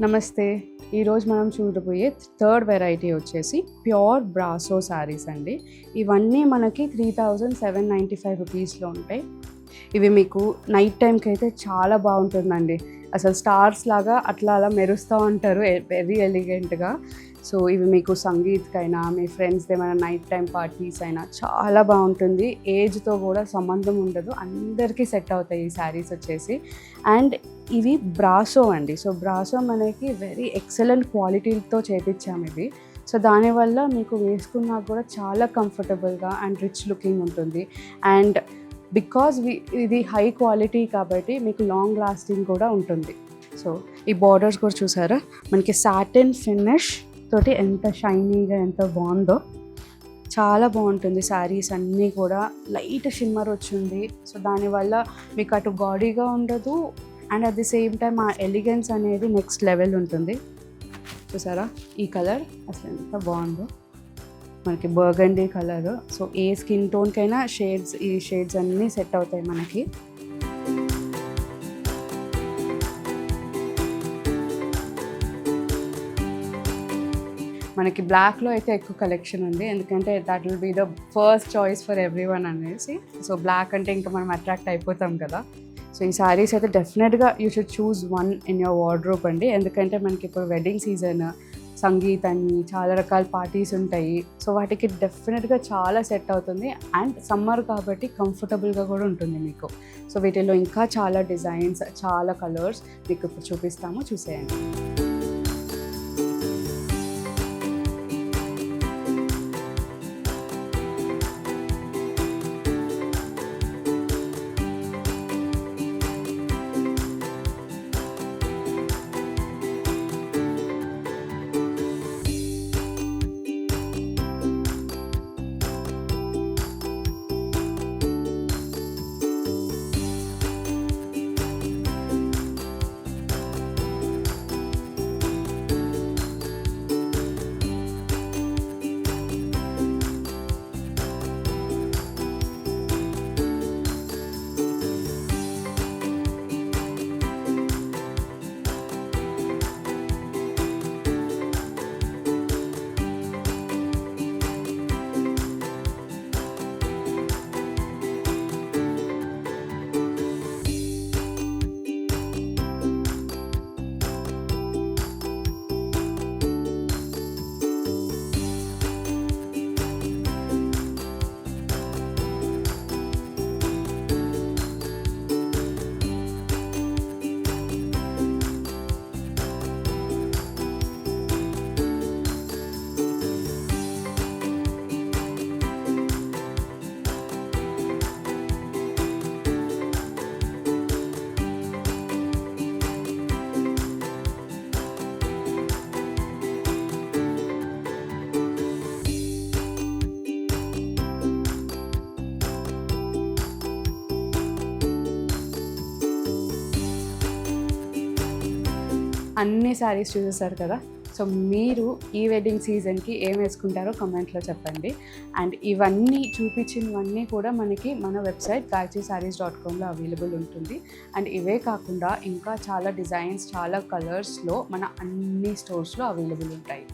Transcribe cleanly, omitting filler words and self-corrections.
నమస్తే. ఈరోజు మనం చూడబోయే థర్డ్ వెరైటీ వచ్చేసి ప్యూర్ బ్రాసో శారీస్ అండి. ఇవన్నీ మనకి 3795 రూపీస్లో ఉంటాయి. ఇవి మీకు నైట్ టైంకి అయితే చాలా బాగుంటుందండి. అసలు స్టార్స్ లాగా అట్లా అలా మెరుస్తూ ఉంటారు వెరీ ఎలిగెంట్గా. సో ఇవి మీకు సంగీత్కైనా మీ ఫ్రెండ్స్ ఏమైనా నైట్ టైం పార్టీస్ అయినా చాలా బాగుంటుంది. ఏజ్తో కూడా సంబంధం ఉండదు, అందరికీ సెట్ అవుతాయి ఈ శారీస్ వచ్చేసి. అండ్ ఇవి బ్రాసో అండి. సో బ్రాసో మనకి వెరీ ఎక్సలెంట్ క్వాలిటీతో చేపించాము ఇవి. సో దానివల్ల మీకు వేసుకున్నా కూడా చాలా కంఫర్టబుల్గా అండ్ రిచ్ లుకింగ్ ఉంటుంది. అండ్ బికాజ్ ఇది హై క్వాలిటీ కాబట్టి మీకు లాంగ్ లాస్టింగ్ కూడా ఉంటుంది. సో ఈ బార్డర్స్ కూడా చూసారా, మనకి సాటిన్ ఫినిష్ తోటి ఎంత షైనీగా ఎంత బాగుందో, చాలా బాగుంటుంది. శారీస్ అన్నీ కూడా లైట్ షిమ్మర్ వచ్చింది. సో దానివల్ల మీకు అటు గాడీగా ఉండదు and at the same time ఆ ఎలిగెన్స్ అనేది నెక్స్ట్ లెవెల్ ఉంటుంది. చూసారా ఈ కలర్ అసలు ఎంత బాగుందో, మనకి బర్గండీ కలర్. సో ఏ స్కిన్ టోన్కైనా ఈ షేడ్స్ అన్నీ సెట్ అవుతాయి మనకి. మనకి బ్లాక్లో అయితే ఎక్కువ కలెక్షన్ ఉంది, ఎందుకంటే that will be the first choice for every one అనేసి. సో బ్లాక్ అంటే ఇంకా మనం అట్రాక్ట్ అయిపోతాం కదా. సో ఈ శారీస్ అయితే డెఫినెట్గా you should choose one in your wardrobe అండి. ఎందుకంటే మనకి ఇప్పుడు వెడ్డింగ్ సీజన్, సంగీత్ అని చాలా రకాల పార్టీస్ ఉంటాయి. సో వాటికి డెఫినెట్గా చాలా సెట్ అవుతుంది. అండ్ సమ్మర్ కాబట్టి కంఫర్టబుల్గా కూడా ఉంటుంది మీకు. సో వీటిలో ఇంకా చాలా డిజైన్స్, చాలా కలర్స్ మీకు ఇప్పుడు చూపిస్తాము, చూసేయండి. అన్ని శారీస్ చూసేసారు కదా. సో మీరు ఈ వెడ్డింగ్ సీజన్కి ఏం వేసుకుంటారో కమెంట్లో చెప్పండి. అండ్ ఇవన్నీ చూపించినవన్నీ కూడా మనకి మన వెబ్సైట్ gayatrissarees.comలో అవైలబుల్ ఉంటుంది. అండ్ ఇవే కాకుండా ఇంకా చాలా డిజైన్స్, చాలా కలర్స్లో మన అన్ని స్టోర్స్లో అవైలబుల్ ఉంటాయి.